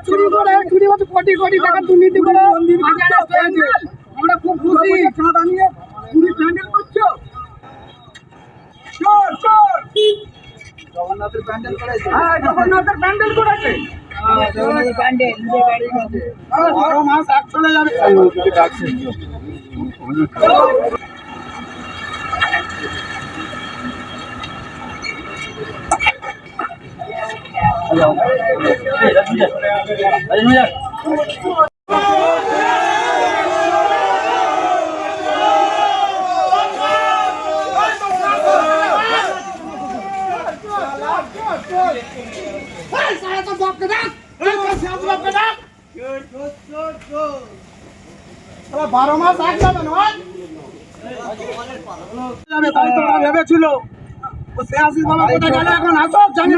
চুরি করে কোটি কোটি টাকা দুর্নীতি করে আমরা খুব খুশি। প্যান্ডেল করছো, জগন্নাথের প্যান্ডেল করেছে। হ্যাঁ, জগন্নাথের প্যান্ডেল করেছে। জগন্নাথের প্যান্ডেল 12 মাস আগ চলে যাবে। বারো মাস আগ যাবে না ভেবেছিল এখন আসো জানি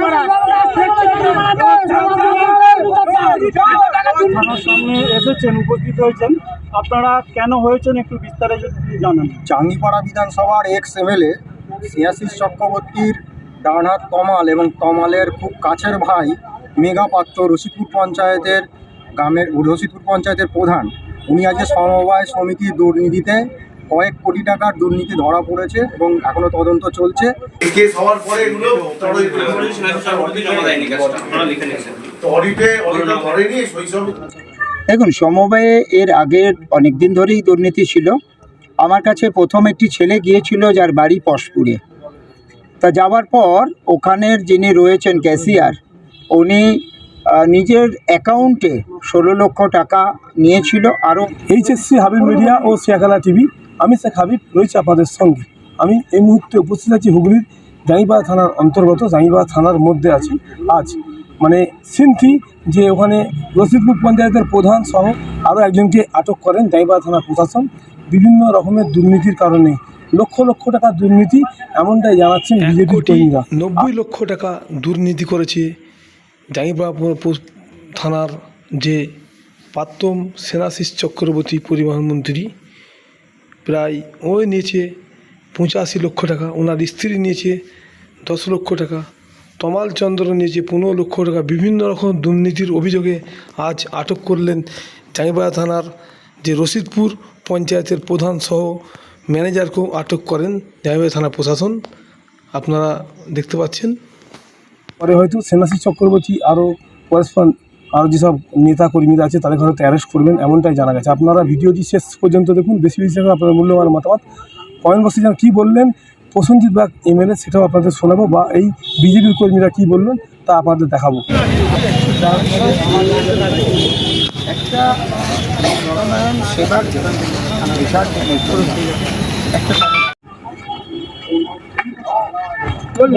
থানার সামনে এসেছেন, উপস্থিত হয়েছেন, আপনারা কেন হয়েছেন একটু বিস্তারিত জানান। জাঙ্গিপাড়া বিধানসভার এক্স এমএলএ স্নেহাশিস চক্রবর্তীর ডান হাত তমাল এবং তমালের খুব কাছের ভাই মেঘা পাত্র রশিদপুর পঞ্চায়েতের প্রধান, উনি আজকে সমবায় সমিতির দুর্নীতিতে কয়েক কোটি টাকার দুর্নীতি ধরা পড়েছে এবং এখনো তদন্ত চলছে। দেখুন, সমবায়ে এর আগের অনেক দিন ধরেই দুর্নীতি ছিল। আমার কাছে প্রথম একটি ছেলে গিয়েছিল যার বাড়ি পশপুরে। তা যাওয়ার পর ওখানের যিনি রয়েছেন ক্যাশিয়ার, উনি নিজের অ্যাকাউন্টে 16 লক্ষ টাকা নিয়েছিল। আরও এইচএসসি হাবিব মিডিয়া ও শেখালা টিভি, আমি শেখ হাবিব রয়েছে আপনাদের সঙ্গে। আমি এই মুহূর্তে উপস্থিত আছি হুগলির জাঙ্গিপাড়া থানার অন্তর্গত জাঙ্গিপাড়া থানার মধ্যে আছি। আজ মানে সিনথি যে ওখানে রশিদপুর পঞ্চায়েতের প্রধান সহ আরও একজনকে আটক করেন জাঙ্গিপাড়া থানার প্রশাসন বিভিন্ন রকমের দুর্নীতির কারণে। লক্ষ লক্ষ টাকা দুর্নীতি, এমনটাই জানাচ্ছেন বিজেপি কর্মীরা। 90 লক্ষ টাকা দুর্নীতি করেছে জাঙ্গিপাড়া থানার যে প্রাক্তন স্নেহাশিস চক্রবর্তী পরিবহন মন্ত্রী, প্রায় ওই নিয়েছে 85 লক্ষ টাকা, ওনার স্ত্রী নিয়েছে 10 লক্ষ টাকা, তমাল চন্দ্র নিয়েছে 15 লক্ষ টাকা। বিভিন্ন রকম দুর্নীতির অভিযোগে আজ আটক করলেন জাঙ্গিপাড়া থানার যে রশিদপুর পঞ্চায়েতের প্রধান সহ ম্যানেজারকেও আটক করেন জাঙ্গিপাড়া থানা প্রশাসন, আপনারা দেখতে পাচ্ছেন। পরে হয়তো স্নেহাশিস চক্রবর্তী আরও পরস্পর আরও যেসব নেতা কর্মীরা আছে তাদের হয়তো অ্যারেস্ট করবেন, এমনটাই জানা গেছে। আপনারা ভিডিওটি শেষ পর্যন্ত দেখুন। বেশি বেশি আপনার মূল্যবান মতামত কমেন্ট বক্সে কী বললেন প্রসেনজিৎ বাগ এমএলএ, সেটাও আপনাদের শোনাবো, বা এই বিজেপির কর্মীরা কী বললেন তা আপনাদের দেখাবো। একটা জননয়ন সেবার বিশাল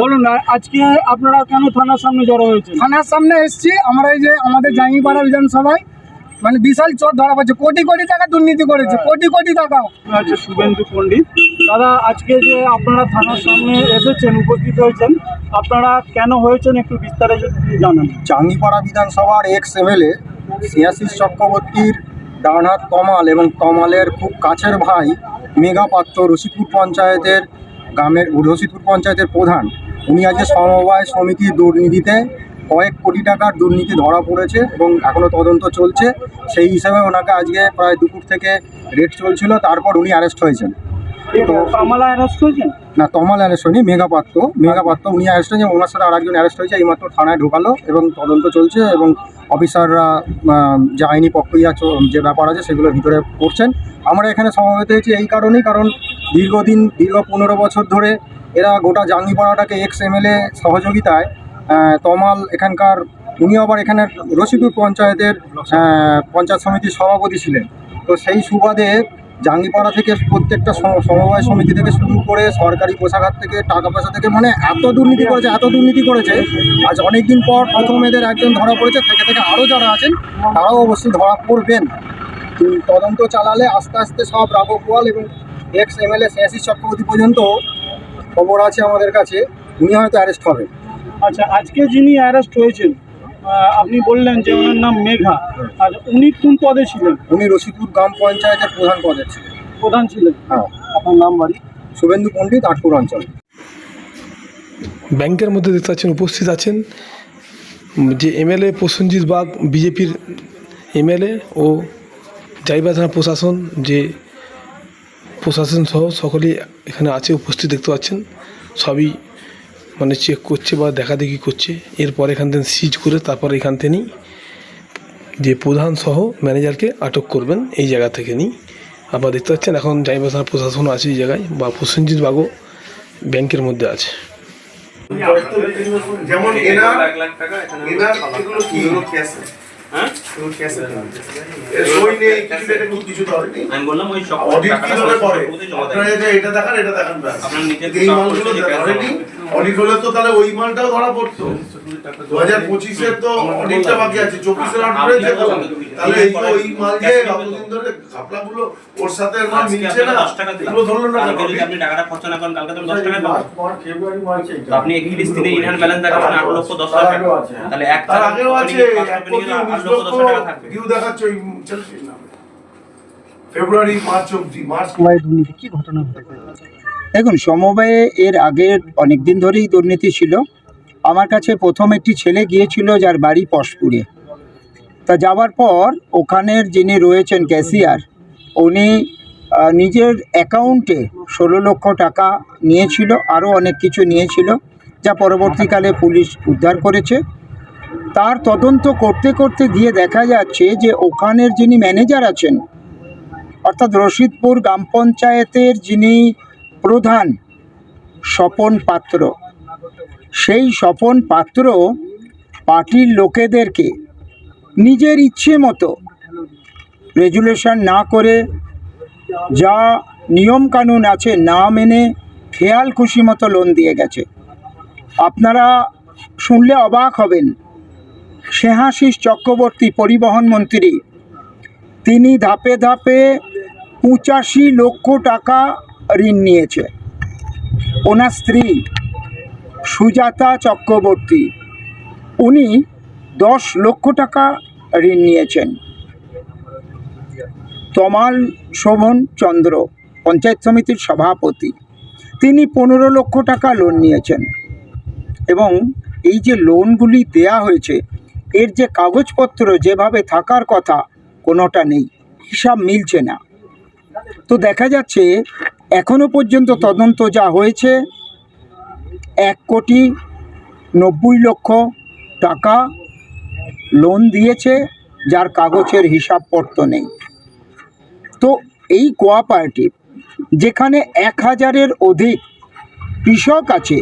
বলুন না, আজকে আপনারা কেন থানার সামনে জড়ো হয়েছে? থানার সামনে এসছি আমরা, এই যে আমাদের জাঙ্গিপাড়া বিধানসভায় মানে বিশাল চোর ধরা পড়ছে, কোটি কোটি টাকা দুর্নীতি করেছে, কোটি কোটি টাকা। আচ্ছা, শুভেন্দু পণ্ডিত দাদা, আজকে যে আপনারা থানার সামনে এসেছেন, উপস্থিত হয়েছেন, আপনারা কেন হয়েছেন একটু বিস্তারিত জানান। জাঙ্গিপাড়া বিধানসভার এক্স এমএলএ স্নেহাশিস চক্রবর্তীর ডান হাত তমাল এবং তমালের খুব কাছের ভাই মেঘা পাত্র রশিদপুর পঞ্চায়েতের প্রধান, উনি আজকে সমবায় সমিতির দুর্নীতিতে কয়েক কোটি টাকার দুর্নীতি ধরা পড়েছে এবং এখনও তদন্ত চলছে। সেই হিসাবে ওনাকে আজকে প্রায় দুপুর থেকে রেড চলছিল, তারপর উনি অ্যারেস্ট হয়েছেন। তমালা অ্যারেস্ট হয়েছেন না, তমাল অ্যারেস্ট হয়নি, মেঘা পাত্র উনি অ্যারেস্ট হয়েছেন। ওনার সাথে আরেকজন অ্যারেস্ট হয়েছে, এইমাত্র থানায় ঢোকালো এবং তদন্ত চলছে এবং অফিসাররা যে আইনি প্রক্রিয়া যে ব্যাপার আছে সেগুলোর ভিতরে করছেন। আমরা এখানে সমবেত হয়েছি এই কারণেই, কারণ দীর্ঘ 15 বছর ধরে এরা গোটা জাঙ্গিপাড়াটাকে এক্স এমএলএ সহযোগিতায় তমাল এখানকার, উনি আবার এখানের রশিদপুর পঞ্চায়েতের পঞ্চায়েত সমিতির সভাপতি ছিলেন। তো সেই সুবাদে জাঙ্গিপাড়া থেকে প্রত্যেকটা সমবায় সমিতি থেকে শুরু করে সরকারি কোষাগার থেকে টাকা পয়সা থেকে মানে এত দুর্নীতি করেছে। আজ অনেক দিন পর প্রথম এদের একজন ধরা পড়েছে, থেকে আরও যারা আছেন তারাও অবশ্যই ধরা পড়বেন। তদন্ত চালালে আস্তে আস্তে সব রাঘব বোয়াল এবং এক্স এমএলএ স্নেহাশিস চক্রবর্তী পর্যন্ত খবর আছে আমাদের কাছে, উনি হয়তো অ্যারেস্ট হবেন। আচ্ছা, আজকে যিনি অ্যারেস্ট হয়েছেন আপনি বললেন যে ওনার নাম মেঘা, আর উনি কোন পদে ছিলেন? উনি রশিদপুর গ্রাম পঞ্চায়েতের প্রধান ছিলেন। হ্যাঁ, আপনার নাম বাড়ি? শুভেন্দু পণ্ডিত, 8 অঞ্চল। ব্যাংকের মধ্যে দেখতে পাচ্ছেন উপস্থিত আছেন যে এমএলএ প্রসেনজিৎ বাগ বিজেপির এমএলএ ও জাইবা থানা প্রশাসন যে প্রশাসন সহ সকলেই এখানে আছে উপস্থিত দেখতে পাচ্ছেন। সবই মানে চেক করছে বা দেখাদেখি করছে। এরপর এখান থেকে সিজ করে তারপর এখান থেকে যে প্রধান সহ ম্যানেজারকে আটক করবেন এই জায়গা থেকে আপনারা দেখতে পাচ্ছেন। এখন জাইবা থানা প্রশাসন আছে এই জায়গায়, বা প্রসেনজিৎ বাগও ব্যাংকের মধ্যে আছে। যেমন এনার এগুলো কি ক্যাশে, হ্যাঁ এগুলো ক্যাশে সই নেই, কিছু ধরেনি। আমি বললাম ওই সব অডিট কিভাবে করে, আপনারা যে এটা দেখান ব্যাস। আপনারা নিচে এই মালগুলো ধরেনি, অডিট হলে তো তাহলে ওই মালটাও ধরা পড়তো। 2025 এর তো অডিটটা বাকি আছে, 24 এর অডিট হয়েছে, তাহলে এই তো ওই মাল যে কতদিন ধরে খাপলাগুলো ওর সাথে মাল মিলছে না, এগুলো ধরলো না। কালকে যদি আপনি টাকাটা খরচ না করেন, কালকে তো 10 টাকা পাবেন। তো আপনি 31 দিনে ইনহ্যান্ড ব্যালেন্স দেখাবেন 8,10,000 টাকা, তাহলে এক তার আগেও আছে 8,10,000 টাকা থাকবে। ডিউ দেখাচ্ছে ওই চ্যালেঞ্জের নামে। ফেব্রুয়ারি মার্চ অবধি, মার্চ কি ঘটনা ঘটেছে? দেখুন, সমবায়ে এর আগের অনেক দিন ধরেই দুর্নীতি ছিল। আমার কাছে প্রথম একটি ছেলে গিয়েছিল যার বাড়ি পশপুরে। তা যাওয়ার পর ওখানের যিনি রয়েছেন ক্যাশিয়ার, উনি নিজের অ্যাকাউন্টে 16 লক্ষ টাকা নিয়েছিল, আরও অনেক কিছু নিয়েছিল, যা পরবর্তীকালে পুলিশ উদ্ধার করেছে। তার তদন্ত করতে করতে গিয়ে দেখা যাচ্ছে যে ওখানের যিনি ম্যানেজার আছেন, অর্থাৎ রশিদপুর গ্রাম পঞ্চায়েতের যিনি প্রধান স্বপন পাত্র, সেই স্বপন পাত্র পার্টির লোকেদেরকে নিজের ইচ্ছে মতো রেজুলেশন না করে, যা নিয়মকানুন আছে না মেনে খেয়াল খুশি মতো লোন দিয়ে গেছে। আপনারা শুনলে অবাক হবেন, স্নেহাশিস চক্রবর্তী পরিবহন মন্ত্রী, তিনি ধাপে ধাপে 85 লক্ষ টাকা ঋণ নিয়েছে। ওনার স্ত্রী সুজাতা চক্রবর্তী, উনি 10 লক্ষ টাকা ঋণ নিয়েছেন। তমাল শোভন চন্দ্র পঞ্চায়েত সমিতির সভাপতি, তিনি 15 লক্ষ টাকা লোন নিয়েছেন। এবং এই যে লোনগুলি দেয়া হয়েছে, এর যে কাগজপত্র যেভাবে থাকার কথা কোনোটা নেই, হিসাব মিলছে না। তো দেখা যাচ্ছে এখনো পর্যন্ত তদন্ত যা হয়েছে 1,90,00,000 টাকা লোন দিয়েছে, যার কাগজের হিসাবপত্র নেই। তো এই কোঅপারেটিভ, যেখানে 1000-এর অধিক কৃষক আছে,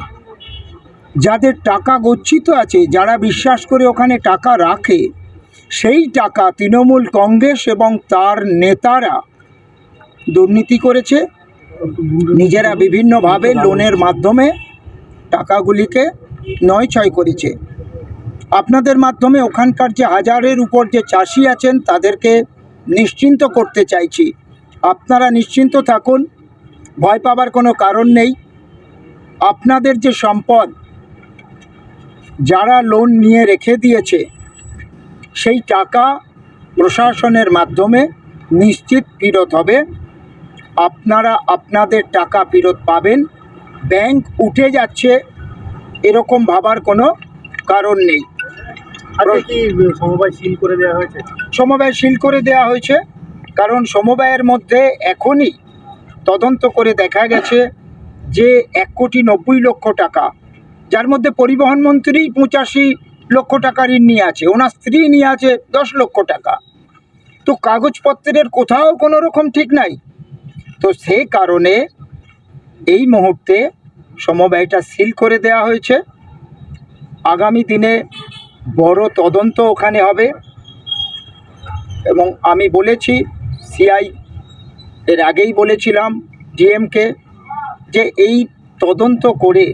যাদের টাকা গচ্ছিত আছে, যারা বিশ্বাস করে ওখানে টাকা রাখে, সেই টাকা তৃণমূল কংগ্রেস এবং তার নেতারা দুর্নীতি করেছে। নিজেরা বিভিন্নভাবে লোনের মাধ্যমে টাকাগুলিকে নয়ছয় করেছে। আপনাদের মাধ্যমে ওখানকার যে 1000-এর উপর যে চাষি আছেন তাদেরকে নিশ্চিন্ত করতে চাইছি, আপনারা নিশ্চিন্ত থাকুন, ভয় পাবার কোনো কারণ নেই। আপনাদের যে সম্পদ যারা লোন নিয়ে রেখে দিয়েছে, সেই টাকা প্রশাসনের মাধ্যমে নিশ্চিত ফেরত হবে। আপনারা আপনাদের টাকা ফেরত পাবেন। ব্যাংক উঠে যাচ্ছে এরকম ভাবার কোনো কারণ নেই। সমবায় সিল করে দেওয়া হয়েছে? সমবায় সিল করে দেওয়া হয়েছে, কারণ সমবায়ের মধ্যে এখনই তদন্ত করে দেখা গেছে যে 1,90,00,000 টাকা, যার মধ্যে পরিবহন মন্ত্রী 85 লক্ষ টাকা ঋণ নিয়ে আছে, ওনার স্ত্রী নিয়ে আছে 10 লক্ষ টাকা। তো কাগজপত্রের কোথাও কোনো রকম ঠিক নাই। তো সেই কারণে এই মুহূর্তে সমবায়টা সিল করে দেওয়া হয়েছে। আগামী দিনে বড় তদন্ত ওখানে হবে। এবং আমি বলেছি, সিআই এর আগেই বলেছিলাম ডিএমকে, যে এই তদন্ত করে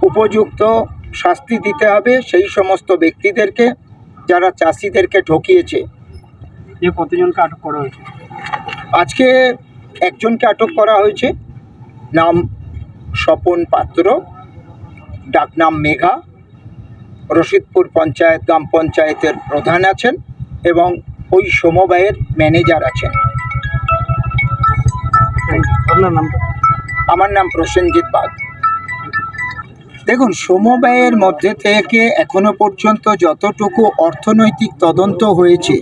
উপযুক্ত শাস্তি দিতে হবে সেই সমস্ত ব্যক্তিদেরকে যারা চাষিদেরকে ঠকিয়েছে। কতজনকে আটক করা হয়েছে? আজকে একজনকে আটক করা হয়েছে, নাম স্বপন পাত্র, ডাকনাম মেঘা, রশিদপুর পঞ্চায়েত গ্রাম পঞ্চায়েতের প্রধান আছেন এবং ওই সমবায়ের ম্যানেজার আছেন। আপনার নামটা? আমার নাম প্রসেনজিৎ বাগ। দেখুন, সমবায়ের মধ্যে থেকে এখনো পর্যন্ত যতটুকু অর্থনৈতিক তদন্ত হয়েছে,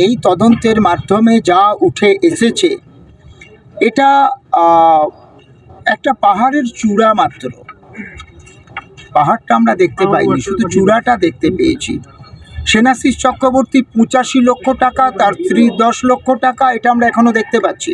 এই তদন্তের মাধ্যমে যা উঠে এসেছে, এটা একটা পাহাড়ের চূড়া মাত্র। পাহাড়টা আমরা দেখতে পাইনি, শুধু চূড়াটা দেখতে পেয়েছি। সেনাশিস চক্রবর্তী 85 লক্ষ টাকা, তার স্ত্রী 10 লক্ষ টাকা, এটা আমরা এখনো দেখতে পাচ্ছি।